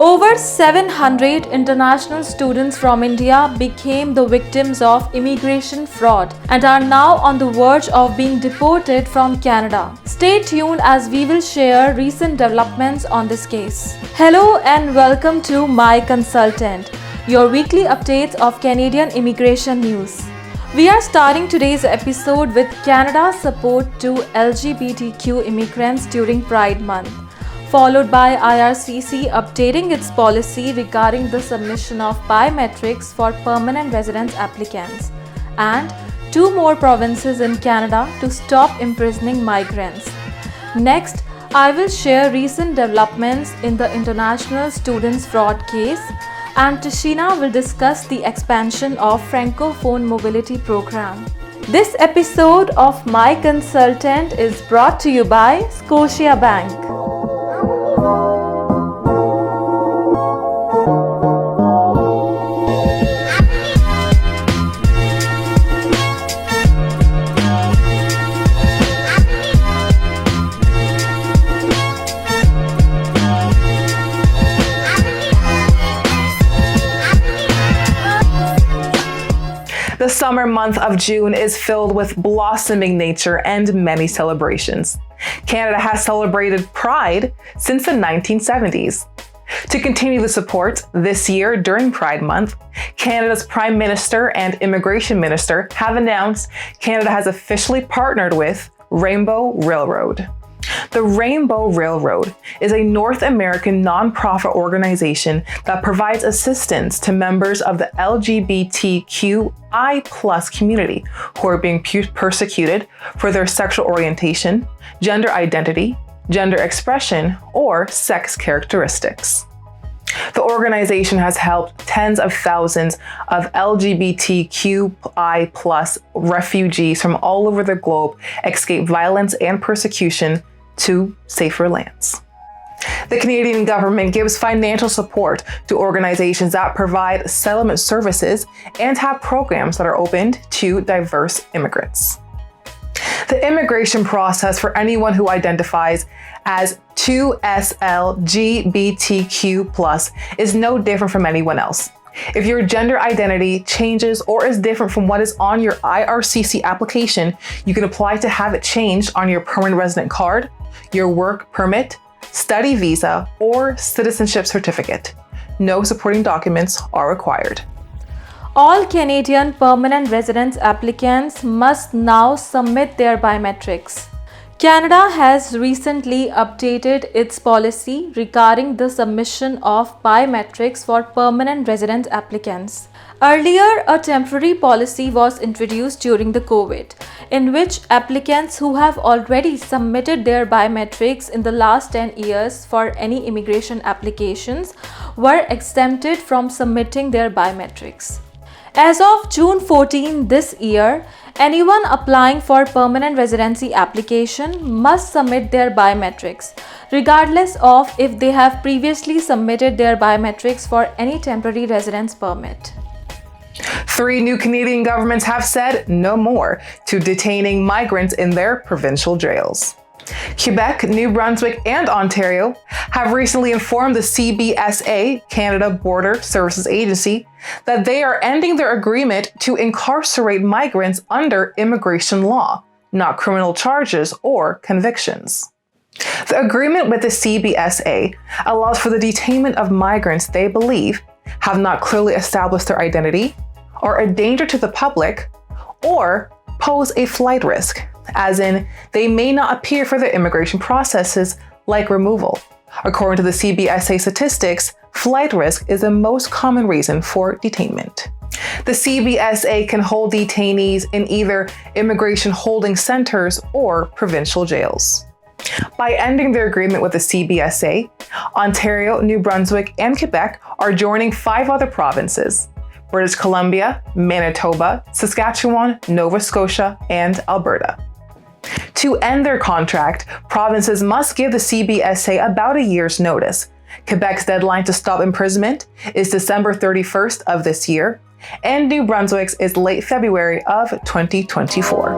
Over 700 international students from India became the victims of immigration fraud and are now on the verge of being deported from Canada. Stay tuned as we will share recent developments on this case. Hello and welcome to My Consultant, your weekly updates of Canadian immigration news. We are starting today's episode with Canada's support to LGBTQ immigrants during Pride Month, followed by IRCC updating its policy regarding the submission of biometrics for permanent residence applicants, and two more provinces in Canada to stop imprisoning migrants. Next, I will share recent developments in the international students fraud case, and Tashina will discuss the expansion of francophone mobility program. This episode of My Consultant is brought to you by Scotiabank. The summer month of June is filled with blossoming nature and many celebrations. Canada has celebrated Pride since the 1970s. To continue the support, this year during Pride Month, Canada's Prime Minister and Immigration Minister have announced Canada has officially partnered with Rainbow Railroad. The Rainbow Railroad is a North American nonprofit organization that provides assistance to members of the LGBTQI+ community who are being persecuted for their sexual orientation, gender identity, gender expression, or sex characteristics. The organization has helped tens of thousands of LGBTQI+ refugees from all over the globe escape violence and persecution to safer lands. The Canadian government gives financial support to organizations that provide settlement services and have programs that are opened to diverse immigrants. The immigration process for anyone who identifies as 2SLGBTQ+ is no different from anyone else. If your gender identity changes or is different from what is on your IRCC application, you can apply to have it changed on your permanent resident card, your work permit, study visa, or citizenship certificate. No supporting documents are required. All Canadian permanent residence applicants must now submit their biometrics. Canada has recently updated its policy regarding the submission of biometrics for permanent residence applicants. Earlier, a temporary policy was introduced during the COVID, in which applicants who have already submitted their biometrics in the last 10 years for any immigration applications were exempted from submitting their biometrics. As of June 14 this year, anyone applying for permanent residency application must submit their biometrics, regardless of if they have previously submitted their biometrics for any temporary residence permit. 3 new Canadian governments have said no more to detaining migrants in their provincial jails. Quebec, New Brunswick, and Ontario have recently informed the CBSA, Canada Border Services Agency, that they are ending their agreement to incarcerate migrants under immigration law, not criminal charges or convictions. The agreement with the CBSA allows for the detainment of migrants they believe have not clearly established their identity, are a danger to the public, or pose a flight risk, as in they may not appear for their immigration processes like removal. According to the CBSA statistics, flight risk is the most common reason for detainment. The CBSA can hold detainees in either immigration holding centers or provincial jails. By ending their agreement with the CBSA, Ontario, New Brunswick, and Quebec are joining 5 other provinces: British Columbia, Manitoba, Saskatchewan, Nova Scotia, and Alberta. To end their contract, provinces must give the CBSA about a year's notice. Quebec's deadline to stop imprisonment is December 31st of this year, and New Brunswick's is late February of 2024.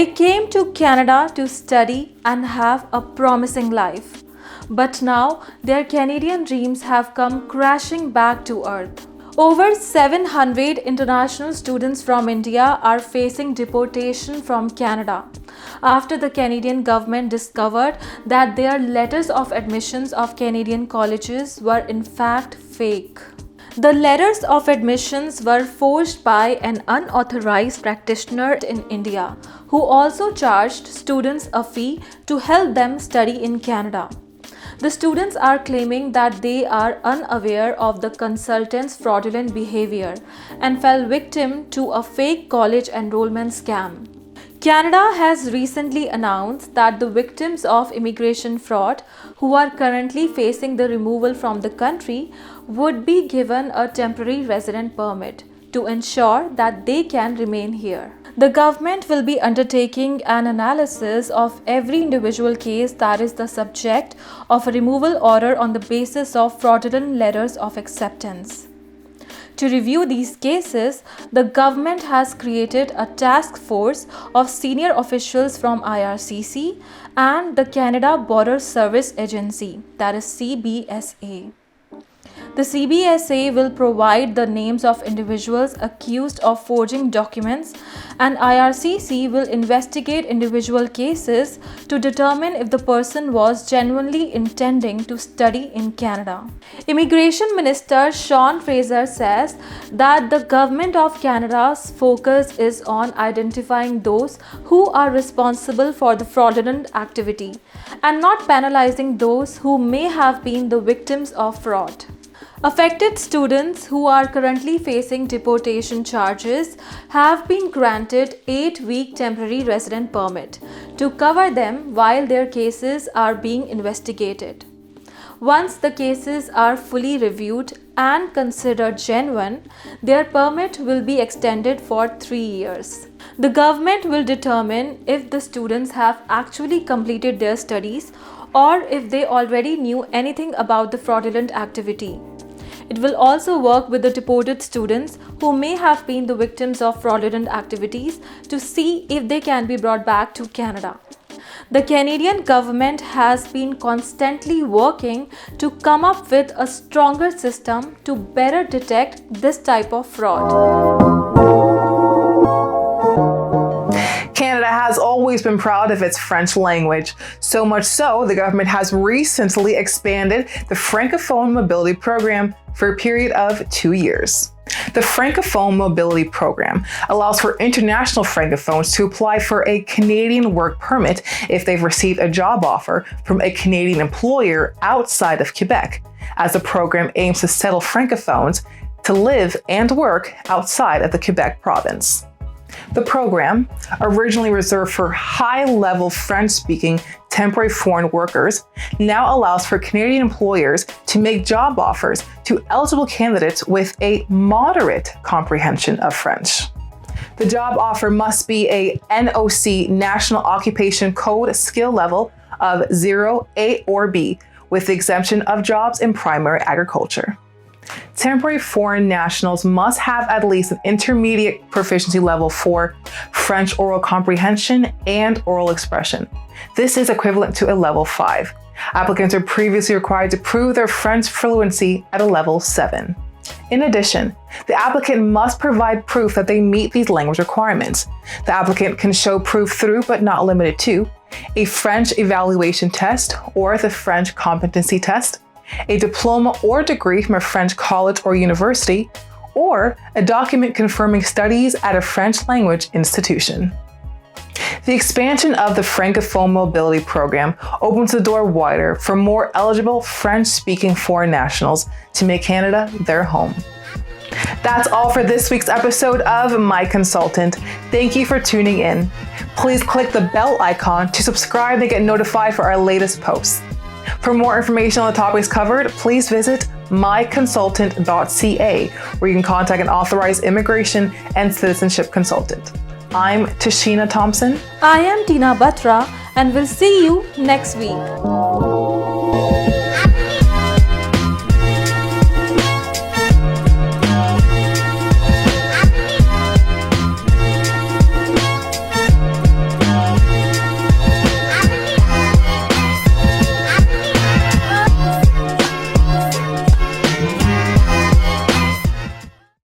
They came to Canada to study and have a promising life. But now their Canadian dreams have come crashing back to earth. Over 700 international students from India are facing deportation from Canada after the Canadian government discovered that their letters of admissions of Canadian colleges were in fact fake. The letters of admissions were forged by an unauthorized practitioner in India who also charged students a fee to help them study in Canada. The students are claiming that they are unaware of the consultant's fraudulent behavior and fell victim to a fake college enrollment scam. Canada has recently announced that the victims of immigration fraud who are currently facing the removal from the country would be given a temporary resident permit to ensure that they can remain here. The government will be undertaking an analysis of every individual case that is the subject of a removal order on the basis of fraudulent letters of acceptance. To review these cases, the government has created a task force of senior officials from IRCC and the Canada Border Service Agency, that is CBSA. The CBSA will provide the names of individuals accused of forging documents, and IRCC will investigate individual cases to determine if the person was genuinely intending to study in Canada. Immigration Minister Sean Fraser says that the Government of Canada's focus is on identifying those who are responsible for the fraudulent activity and not penalizing those who may have been the victims of fraud. Affected students who are currently facing deportation charges have been granted 8-week temporary resident permit to cover them while their cases are being investigated. Once the cases are fully reviewed and considered genuine, their permit will be extended for 3 years. The government will determine if the students have actually completed their studies or if they already knew anything about the fraudulent activity. It will also work with the deported students who may have been the victims of fraudulent activities to see if they can be brought back to Canada. The Canadian government has been constantly working to come up with a stronger system to better detect this type of fraud. Canada has always been proud of its French language. So much so, the government has recently expanded the francophone mobility program for a period of 2 years. The francophone mobility program allows for international francophones to apply for a Canadian work permit if they've received a job offer from a Canadian employer outside of Quebec, as the program aims to settle francophones to live and work outside of the Quebec province. The program, originally reserved for high-level French-speaking temporary foreign workers, now allows for Canadian employers to make job offers to eligible candidates with a moderate comprehension of French. The job offer must be a NOC National Occupation Code skill level of 0, A, or B, with the exemption of jobs in primary agriculture. Temporary foreign nationals must have at least an intermediate proficiency level for French oral comprehension and oral expression. This is equivalent to a level 5. Applicants are previously required to prove their French fluency at a level 7. In addition, the applicant must provide proof that they meet these language requirements. The applicant can show proof through, but not limited to, a French evaluation test or the French competency test, a diploma or degree from a French college or university, or a document confirming studies at a French language institution. The expansion of the Francophone Mobility Program opens the door wider for more eligible French-speaking foreign nationals to make Canada their home. That's all for this week's episode of My Consultant. Thank you for tuning in. Please click the bell icon to subscribe and get notified for our latest posts. For more information on the topics covered, please visit myconsultant.ca, where you can contact an authorized immigration and citizenship consultant. I'm Tashina Thompson. I am Tina Batra, and we'll see you next week.